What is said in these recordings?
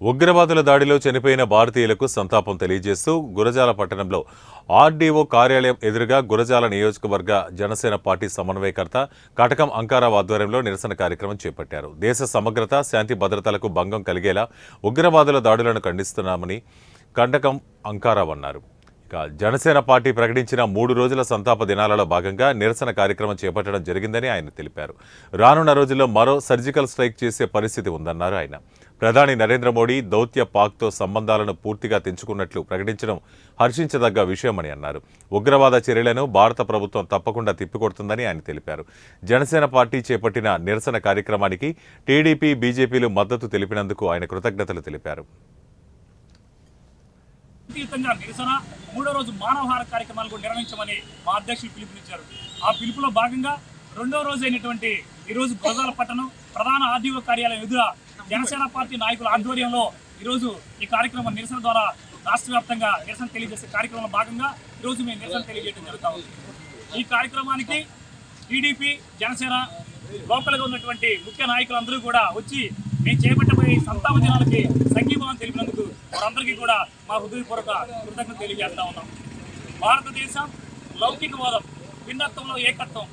ఉగ్రవాదుల దాడిలో చనిపోయిన భారతీయులకు సంతాపం తెలియజేస్తూ గురజాల పట్టణంలో ఆర్డీఓ కార్యాలయం ఎదురుగా గురజాల నియోజకవర్గ జనసేన పార్టీ సమన్వయకర్త కటకం అంకారావు ఆధ్వర్యంలో నిరసన కార్యక్రమం చేపట్టారు. దేశ సమగ్రత, శాంతి భద్రతలకు భంగం కలిగేలా ఉగ్రవాదుల దాడులను ఖండిస్తున్నామని కటకం అంకారావు అన్నారు. జనసేన పార్టీ ప్రకటించిన 3 రోజుల సంతాప దినాలలో భాగంగా నిరసన కార్యక్రమం చేపట్టడం జరిగిందని ఆయన తెలిపారు. రానున్న రోజుల్లో మరో సర్జికల్ స్ట్రైక్ చేసే పరిస్థితి ఉందన్నారు ఆయన. ప్రధాని నరేంద్ర మోడీ దౌత్య పాక్తో సంబంధాలను పూర్తిగా తెంచుకున్నట్లు ప్రకటించడం హర్షించదగ్గ విషయమని అన్నారు. ఉగ్రవాద చర్యలను భారత ప్రభుత్వం తప్పకుండా తిప్పికొడుతుందని ఆయన తెలిపారు. జనసేన పార్టీ చేపట్టిన నిరసన కార్యక్రమానికి టీడీపీ, బీజేపీలు మద్దతు తెలిపినందుకు ఆయన కృతజ్ఞతలు తెలిపారు. నిరసన 3వ రోజు మానవహార కార్యక్రమాలు కూడా నిర్వహించమని మా అధ్యక్షులు పిలుపునిచ్చారు. ఆ పిలుపులో భాగంగా 2వ రోజు అయినటువంటి ఈరోజు గురజాల పట్టణం ప్రధాన ఆర్డీఓ కార్యాలయం ఎదుర జనసేన పార్టీ నాయకుల ఆధ్వర్యంలో ఈరోజు ఈ కార్యక్రమం నిరసన ద్వారా రాష్ట్ర వ్యాప్తంగా నిరసన తెలియజేసే కార్యక్రమంలో భాగంగా ఈరోజు మేము నిరసన తెలియజేయడం జరుగుతూ ఉంది. ఈ కార్యక్రమానికి టీడీపీ, జనసేన లోకల్గా ఉన్నటువంటి ముఖ్య నాయకులందరూ కూడా వచ్చి మేము చేపట్టబోయే సంతాప దినాలకి సంఘీభావం తెలిపినందుకు వారందరికీ కూడా మా హృదయపూర్వక కృతజ్ఞత తెలియజేస్తా ఉన్నాం. భారతదేశం లౌకికవాదం, భిన్నత్వంలో ఏకత్వం,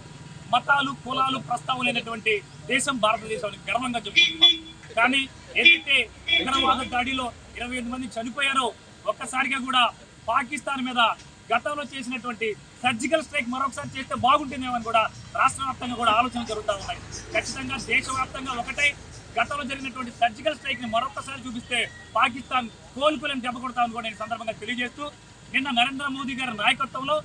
మతాలు, కులాలు ప్రస్తావనైనటువంటి దేశం భారతదేశం గర్వంగా చెప్పుకుంటున్నాం. కానీ ఏదైతే ఉగ్రవాద దాడిలో 25 మంది చనిపోయారో ఒక్కసారిగా కూడా పాకిస్తాన్ మీద గతంలో చేసినటువంటి సర్జికల్ స్ట్రైక్ మరొకసారి చేస్తే బాగుంటుందేమని కూడా రాష్ట్ర వ్యాప్తంగా కూడా ఆలోచన జరుగుతూ ఉన్నాయి. ఖచ్చితంగా దేశవ్యాప్తంగా ఒకటే గతంలో జరిగినటువంటి సర్జికల్ స్ట్రైక్ ని మరొకసారి చూపిస్తే పాకిస్తాన్ కోలుకోలేని దెబ్బ కొడతామని కూడా నేను సందర్భంగా తెలియజేస్తూ, నిన్న నరేంద్ర మోదీ గారి నాయకత్వంలో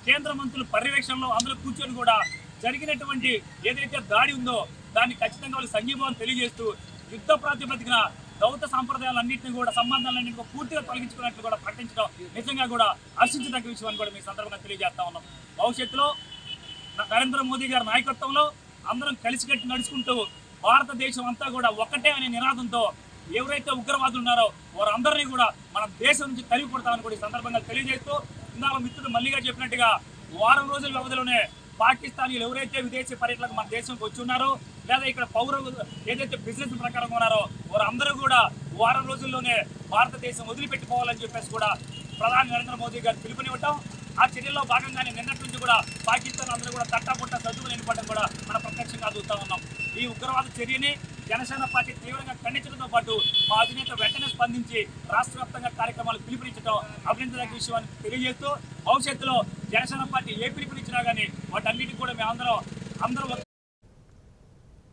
కేంద్ర మంత్రుల పర్యవేక్షణలో అందరూ కూర్చొని కూడా జరిగినటువంటి ఏదైతే దాడి ఉందో దాన్ని ఖచ్చితంగా వాళ్ళు సంఘీభావం తెలియజేస్తూ యుద్ధ ప్రాతిపదికన దౌత్య సాంప్రదాయాలన్నింటినీ కూడా సంబంధాలన్నింటినీ పూర్తిగా తొలగించుకున్నట్లు కూడా ప్రకటించడం నిజంగా కూడా హర్షించదగ్గ విషయాన్ని కూడా మీ సందర్భంగా తెలియజేస్తా ఉన్నాం. భవిష్యత్తులో నరేంద్ర మోదీ గారి నాయకత్వంలో అందరం కలిసికట్టి నడుచుకుంటూ భారతదేశం అంతా కూడా ఒకటే అనే నినాదంతో ఎవరైతే ఉగ్రవాదులు ఉన్నారో వారందరినీ కూడా మన దేశం నుంచి తరిమి కొడతామని కూడా ఈ సందర్భంగా తెలియజేస్తూ, ఇందాక మిత్రుడు మల్లిగా చెప్పినట్టుగా వారం రోజుల వ్యవధిలోనే పాకిస్తానీలు ఎవరైతే విదేశీ పర్యటనకు మన దేశంకి వచ్చి ఉన్నారో లేదా ఇక్కడ పౌరులు ఏదైతే బిజినెస్ ప్రకారం ఉన్నారో వారందరూ కూడా వారం రోజుల్లోనే భారతదేశం వదిలిపెట్టుకోవాలని చెప్పేసి కూడా ప్రధాని నరేంద్ర మోదీ గారు పిలుపునివ్వటం, ఆ చర్యల్లో భాగంగానే నిన్నటి నుంచి కూడా పాకిస్తాన్ అందరూ కూడా తట్టపుట్ట సర్దుకుని నిలబడడం కూడా మనం ప్రత్యక్షంగా చూస్తూ ఉన్నాం. ఈ ఉగ్రవాద చర్యని జనసేన పార్టీ తీవ్రంగా ఖండించడంతో పాటు మా అధినేత వెంటనే స్పందించి రాష్ట్ర వ్యాప్తంగా కార్యక్రమాలు పిలుపునిచ్చడం అభినందనీయ విషయాన్ని తెలియజేస్తూ, భవిష్యత్తులో జనసేన పార్టీ ఏ పిలుపునిచ్చినా కానీ వాటన్నిటికీ కూడా మేము అందరూ